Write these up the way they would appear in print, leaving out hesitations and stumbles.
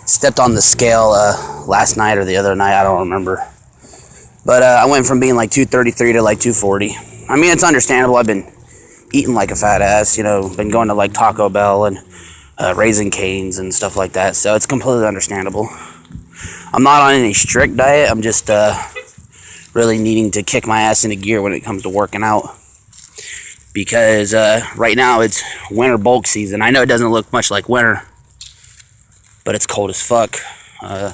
Stepped on the scale last night or the other night, I don't remember. But I went from being like 233 to like 240. I mean, it's understandable. I've been eating like a fat ass, you know, been going to like Taco Bell and Raising Cane's and stuff like that, so it's completely understandable. I'm not on any strict diet. I'm just really needing to kick my ass into gear when it comes to working out. Because right now it's winter bulk season. I know it doesn't look much like winter, but it's cold as fuck. I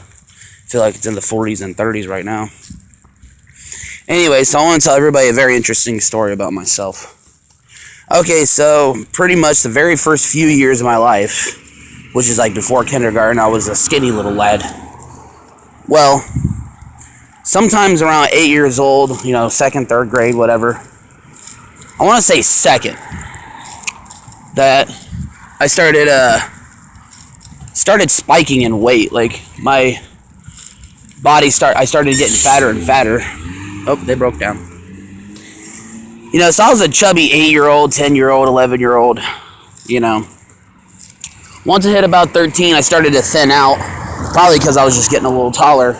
feel like it's in the 40s and 30s right now. Anyway, so I want to tell everybody a very interesting story about myself. Okay, so pretty much the very first few years of my life, which is like before kindergarten, I was a skinny little lad. Well, sometimes around 8 years old, you know, second, third grade, whatever. I want to say second, that I started spiking in weight. Like my body I started getting fatter and fatter. Oh, they broke down. You know, so I was a chubby 8-year-old, 10-year-old, 11-year-old. You know, once I hit about 13, I started to thin out, probably because I was just getting a little taller.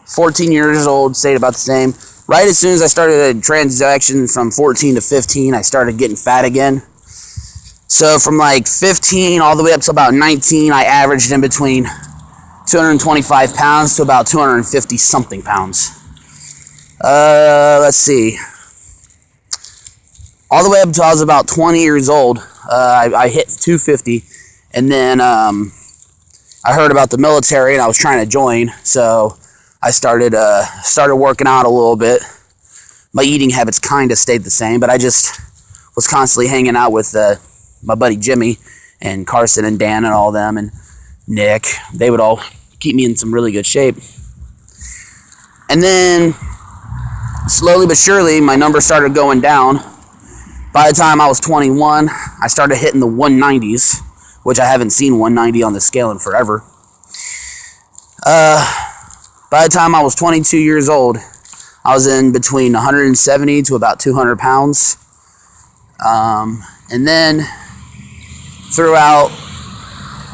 14 years old, stayed about the same. Right as soon as I started a transaction from 14 to 15, I started getting fat again. So from like 15 all the way up to about 19, I averaged in between 225 pounds to about 250 something pounds. Let's see. All the way up until I was about 20 years old, I hit 250, and then I heard about the military and I was trying to join, so I started working out a little bit. My eating habits kind of stayed the same, but I just was constantly hanging out with my buddy Jimmy and Carson and Dan and all them and Nick. They would all keep me in some really good shape. And then slowly but surely, my numbers started going down. By the time I was 21, I started hitting the 190s, which I haven't seen 190 on the scale in forever. By the time I was 22 years old, I was in between 170 to about 200 pounds. And then throughout,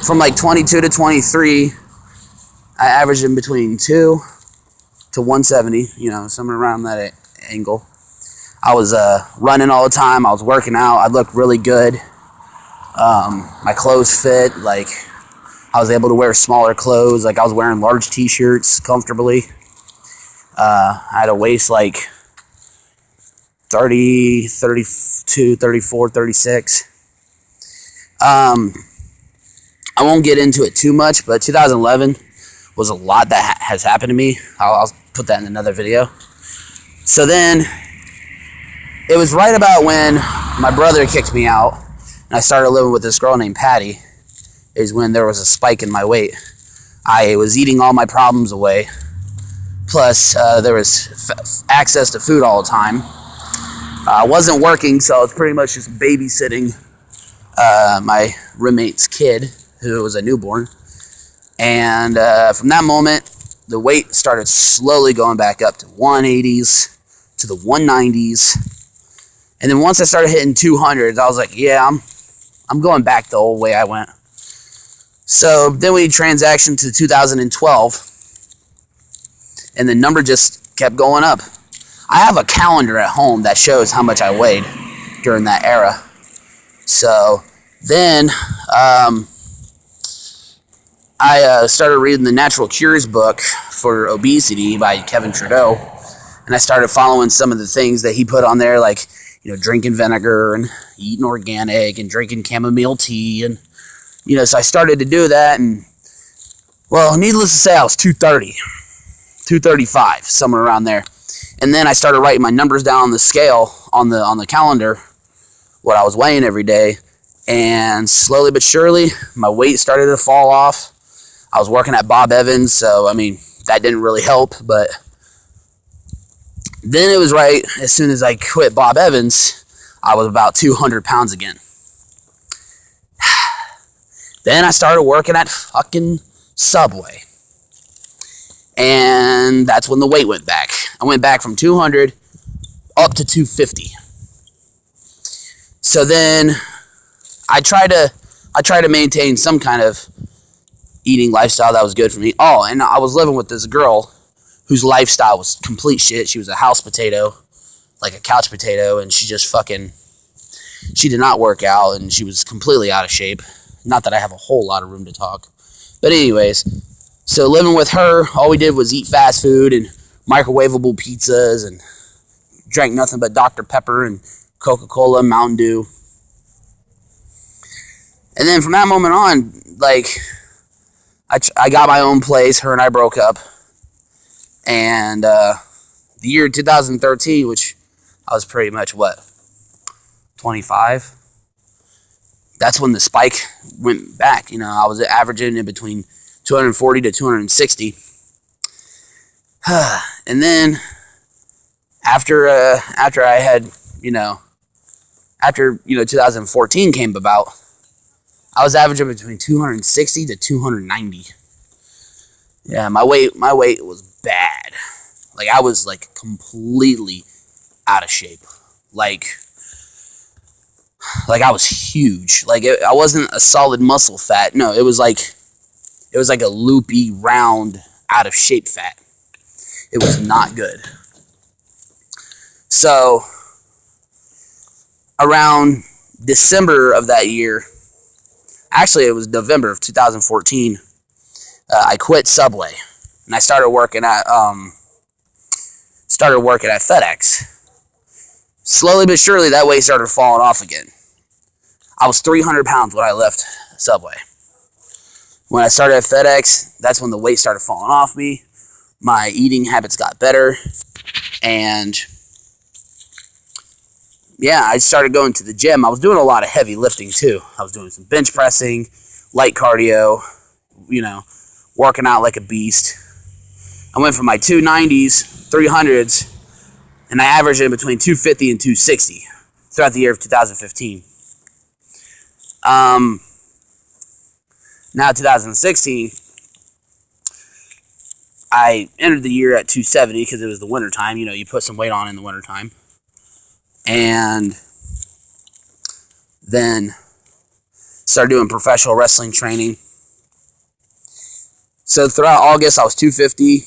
from like 22 to 23, I averaged in between 2 to 170, you know, somewhere around that angle. I was running all the time. I was working out. I looked really good. My clothes fit. Like, I was able to wear smaller clothes. Like, I was wearing large t-shirts comfortably. I had a waist like 30, 32, 34, 36. I won't get into it too much, but 2011 was a lot that has happened to me. I'll put that in another video. So then, it was right about when my brother kicked me out, and I started living with this girl named Patty, is when there was a spike in my weight. I was eating all my problems away. Plus, there was access to food all the time. I wasn't working, so I was pretty much just babysitting my roommate's kid, who was a newborn. And from that moment, the weight started slowly going back up to 180s, to the 190s. And then once I started hitting 200s, I was like, yeah, I'm going back the old way I went. So then we transactioned to 2012, and the number just kept going up. I have a calendar at home that shows how much I weighed during that era. So then I started reading the Natural Cures book for obesity by Kevin Trudeau, and I started following some of the things that he put on there, like, you know, drinking vinegar and eating organic and drinking chamomile tea. And, you know, so I started to do that. And, well, needless to say, I was 230, 235, somewhere around there. And then I started writing my numbers down on the scale, on the calendar, what I was weighing every day. And slowly but surely, my weight started to fall off. I was working at Bob Evans, so, I mean, that didn't really help, but then it was right as soon as I quit Bob Evans, I was about 200 pounds again. Then I started working at fucking Subway. And that's when the weight went back. I went back from 200 up to 250. So then I try to maintain some kind of eating lifestyle that was good for me. Oh, and I was living with this girl whose lifestyle was complete shit. She was a house potato, like a couch potato, and she just fucking, she did not work out, and she was completely out of shape. Not that I have a whole lot of room to talk. But anyways, so living with her, all we did was eat fast food and microwavable pizzas and drank nothing but Dr. Pepper and Coca-Cola, Mountain Dew. And then from that moment on, like, I got my own place. Her and I broke up. And the year 2013, which I was pretty much, 25? That's when the spike went back. You know, I was averaging in between 240 to 260. And then after I had, after 2014 came about, I was averaging between 260 to 290. Yeah, my weight was bad. Like, I was like completely out of shape. Like I was huge. Like, I wasn't a solid muscle fat. No, it was like a loopy, round, out of shape fat. It was not good. So around December of that year, actually it was November of 2014, I quit Subway and I started working at FedEx. Slowly but surely, that weight started falling off again. I was 300 pounds when I left Subway. When I started at FedEx, that's when the weight started falling off me. My eating habits got better. And yeah, I started going to the gym. I was doing a lot of heavy lifting too. I was doing some bench pressing, light cardio, working out like a beast. I went from my 290s, 300s, and I averaged in between 250 and 260 throughout the year of 2015. Now 2016, I entered the year at 270 because it was the winter time. You put some weight on in the winter time. And then started doing professional wrestling training. So throughout August, I was 250.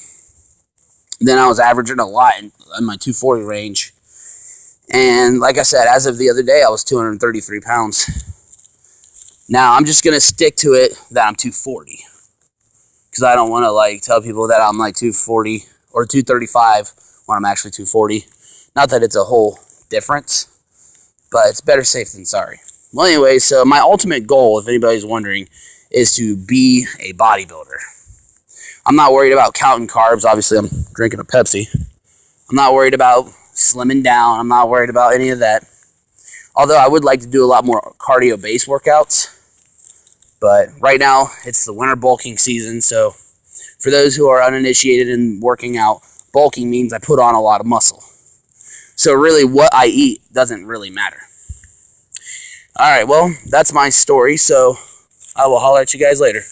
Then I was averaging a lot in my 240 range. And like I said, as of the other day, I was 233 pounds. Now, I'm just going to stick to it that I'm 240. Because I don't want to tell people that I'm 240 or 235 when I'm actually 240. Not that it's a whole difference, but it's better safe than sorry. Well, anyway, so my ultimate goal, if anybody's wondering, is to be a bodybuilder. I'm not worried about counting carbs. Obviously, I'm drinking a Pepsi. I'm not worried about slimming down. I'm not worried about any of that. Although I would like to do a lot more cardio-based workouts. But right now, it's the winter bulking season. So for those who are uninitiated in working out, bulking means I put on a lot of muscle. So really, what I eat doesn't really matter. All right, well, that's my story. So I will holler at you guys later.